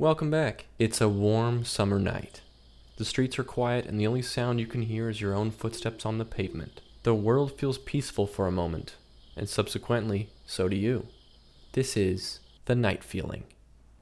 Welcome back. It's a warm summer night. The streets are quiet and the only sound you can hear is your own footsteps on the pavement. The world feels peaceful for a moment, and subsequently, so do you. This is the night feeling.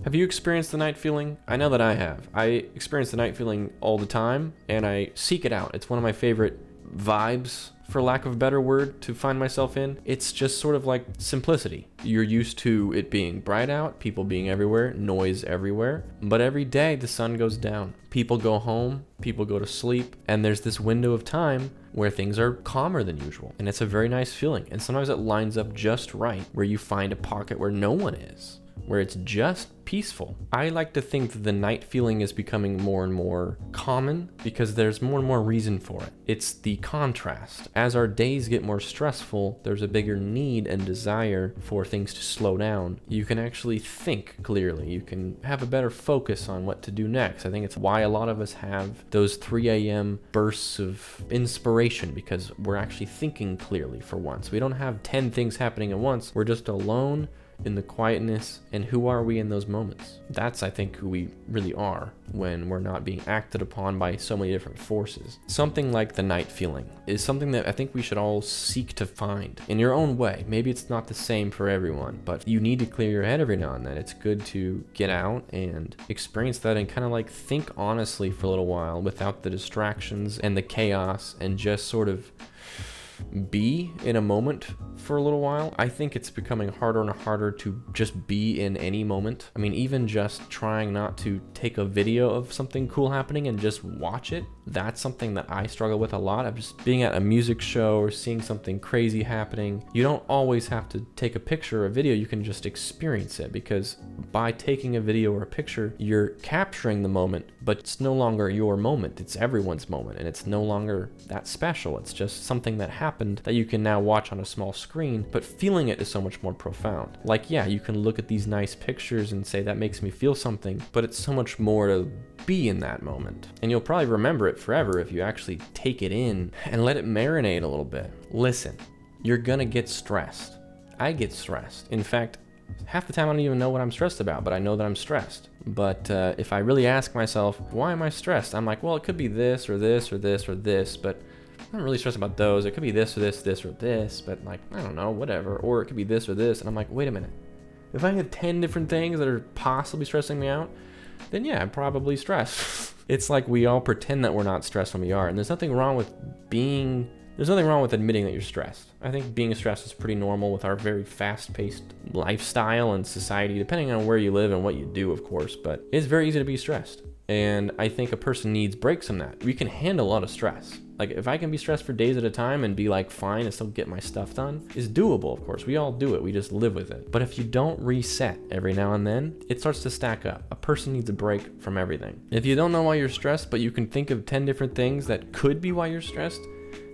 Have you experienced the night feeling? I know that I have. I experience the night feeling all the time, and I seek it out. It's one of my favorite vibes, for lack of a better word, to find myself in. It's just sort of like simplicity. You're used to it being bright out, people being everywhere, noise everywhere. But every day the sun goes down. People go home, people go to sleep, and there's this window of time where things are calmer than usual. And it's a very nice feeling. And sometimes it lines up just right where you find a pocket where no one is, where it's just peaceful. I like to think that the night feeling is becoming more and more common because there's more and more reason for it. It's the contrast. As our days get more stressful, there's a bigger need and desire for things to slow down. You can actually think clearly. You can have a better focus on what to do next. I think it's why a lot of us have those 3 a.m. bursts of inspiration, because we're actually thinking clearly for once. We don't have 10 things happening at once. We're just alone in the quietness, and who are we in those moments? That's, I think, who we really are when we're not being acted upon by so many different forces. Something like the night feeling is something that I think we should all seek to find in your own way. Maybe it's not the same for everyone, but you need to clear your head every now and then. It's good to get out and experience that and kind of like think honestly for a little while without the distractions and the chaos, and just sort of be in a moment for a little while. I think it's becoming harder and harder to just be in any moment. I mean, even just trying not to take a video of something cool happening and just watch it. That's something that I struggle with a lot. Of just being at a music show or seeing something crazy happening. You don't always have to take a picture or a video. You can just experience it, because by taking a video or a picture, you're capturing the moment, but it's no longer your moment. It's everyone's moment, and it's no longer that special. It's just something that happened that you can now watch on a small screen, but feeling it is so much more profound. Like, yeah, you can look at these nice pictures and say that makes me feel something, but it's so much more to be in that moment. And you'll probably remember it forever if you actually take it in and let it marinate a little bit. Listen, you're gonna get stressed. I get stressed. In fact, half the time I don't even know what I'm stressed about, but I know that I'm stressed. But if I really ask myself, why am I stressed? I'm like, well, it could be this or this or this or this, but I'm not really stressed about those. It could be this or this, this or this, but like, I don't know, whatever. Or it could be this or this. And I'm like, wait a minute. If I have 10 different things that are possibly stressing me out, then yeah, I'm probably stressed. It's like we all pretend that we're not stressed when we are. And there's nothing wrong with admitting that you're stressed. I think being stressed is pretty normal with our very fast-paced lifestyle and society, depending on where you live and what you do, of course. But it's very easy to be stressed. And I think a person needs breaks from that. We can handle a lot of stress. Like, if I can be stressed for days at a time and be like fine and still get my stuff done, is doable, of course. We all do it. We just live with it. But if you don't reset every now and then, it starts to stack up. A person needs a break from everything. If you don't know why you're stressed, but you can think of 10 different things that could be why you're stressed,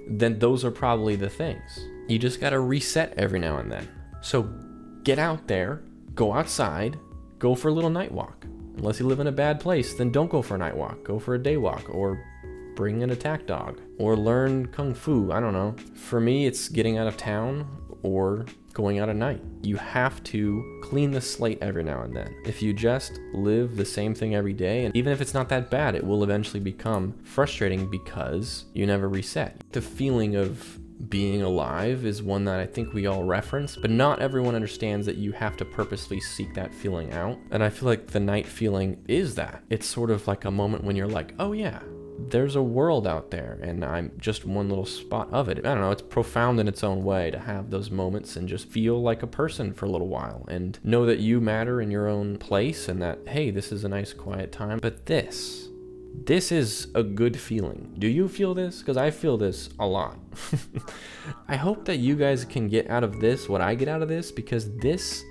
then those are probably the things. You just gotta reset every now and then. So get out there, go outside, go for a little night walk. Unless you live in a bad place, then don't go for a night walk. Go for a day walk, or bring an attack dog, or learn kung fu. I don't know. For me, it's getting out of town or going out at night. You have to clean the slate every now and then. If you just live the same thing every day, and even if it's not that bad, it will eventually become frustrating because you never reset. The feeling of being alive is one that I think we all reference, but not everyone understands that you have to purposely seek that feeling out. And I feel like the night feeling is that. It's sort of like a moment when you're like, oh yeah, there's a world out there and I'm just one little spot of it. I don't know, it's profound in its own way to have those moments and just feel like a person for a little while and know that you matter in your own place, and that, hey, this is a nice quiet time. But this is a good feeling. Do you feel this? Because I feel this a lot. I hope that you guys can get out of this what I get out of this, because this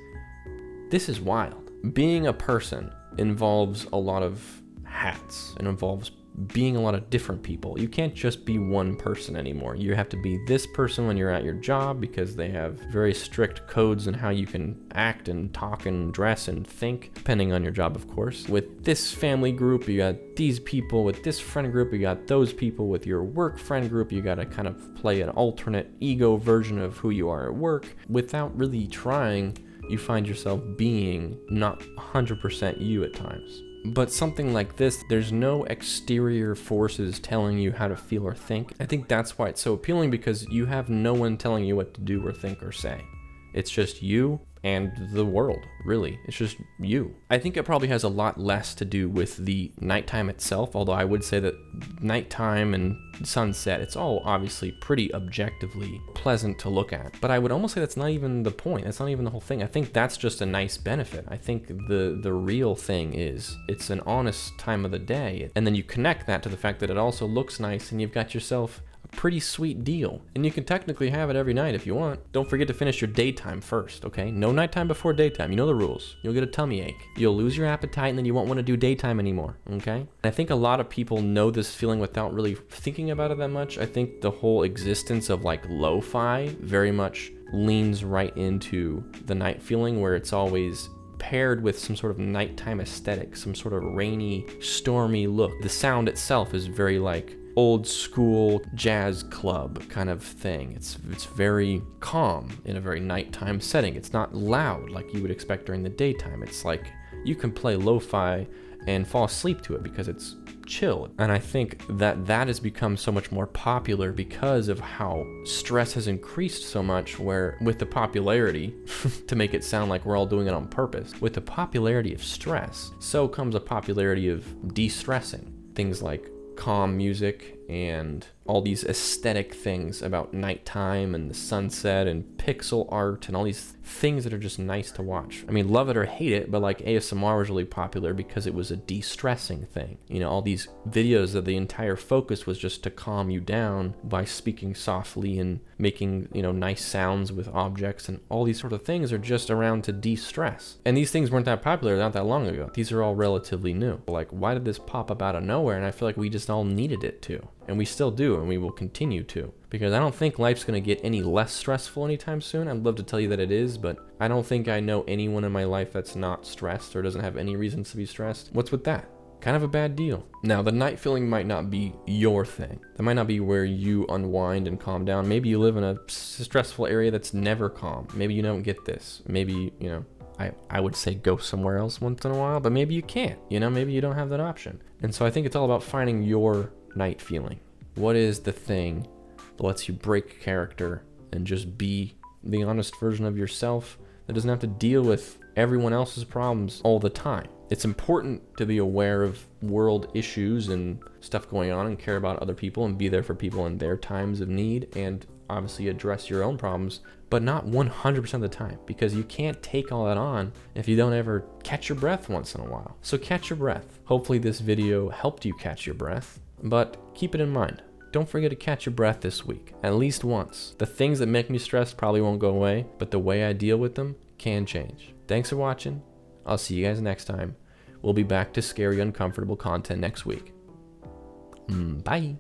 is wild. Being a person involves a lot of hats. It involves being a lot of different people. You can't just be one person anymore. You have to be this person when you're at your job, because they have very strict codes on how you can act and talk and dress and think, depending on your job, of course. With this family group, you got these people. With this friend group, you got those people. With your work friend group, you got to kind of play an alternate ego version of who you are at work without really trying you find yourself being not 100% you at times. But something like this, there's no exterior forces telling you how to feel or think. I think that's why it's so appealing, because you have no one telling you what to do or think or say. It's just you and the world, really. It's just you. I think it probably has a lot less to do with the nighttime itself, although I would say that nighttime and sunset, it's all obviously pretty objectively pleasant to look at. But I would almost say that's not even the point. That's not even the whole thing. I think that's just a nice benefit. I think the real thing is it's an honest time of the day. And then you connect that to the fact that it also looks nice and you've got yourself pretty sweet deal, and you can technically have it every night if you want. Don't forget to finish your daytime first, okay? No nighttime before daytime. You know the rules. You'll get a tummy ache, you'll lose your appetite, and then you won't want to do daytime anymore, okay? And I think a lot of people know this feeling without really thinking about it that much. I think the whole existence of like lo-fi very much leans right into the night feeling, where it's always paired with some sort of nighttime aesthetic, some sort of rainy, stormy look. The sound itself is very like old school jazz club kind of thing. It's very calm in a very nighttime setting. It's not loud like you would expect during the daytime. It's like you can play lo-fi and fall asleep to it because it's chill. And I think that has become so much more popular because of how stress has increased so much, where with the popularity, to make it sound like we're all doing it on purpose, with the popularity of stress, so comes a popularity of de-stressing. Things like calm music and all these aesthetic things about nighttime and the sunset and pixel art and all these things that are just nice to watch. I mean, love it or hate it, but like ASMR was really popular because it was a de-stressing thing. You know, all these videos that the entire focus was just to calm you down by speaking softly and making, you know, nice sounds with objects, and all these sort of things are just around to de-stress. And these things weren't that popular not that long ago. These are all relatively new. Like, why did this pop up out of nowhere? And I feel like we just all needed it to. And we still do, and we will continue to. Because I don't think life's going to get any less stressful anytime soon. I'd love to tell you that it is, but I don't think I know anyone in my life that's not stressed or doesn't have any reasons to be stressed. What's with that? Kind of a bad deal. Now, the night feeling might not be your thing. That might not be where you unwind and calm down. Maybe you live in a stressful area that's never calm. Maybe you don't get this. Maybe, you know, I would say go somewhere else once in a while, but maybe you can't. You know, maybe you don't have that option. And so I think it's all about finding your night feeling. What is the thing that lets you break character and just be the honest version of yourself that doesn't have to deal with everyone else's problems all the time? It's important to be aware of world issues and stuff going on and care about other people and be there for people in their times of need, and obviously address your own problems, but not 100% of the time, because you can't take all that on if you don't ever catch your breath once in a while. So catch your breath. Hopefully this video helped you catch your breath, but keep it in mind. Don't forget to catch your breath this week, at least once. The things that make me stressed probably won't go away, but the way I deal with them can change. Thanks for watching. I'll see you guys next time. We'll be back to scary, uncomfortable content next week. Bye.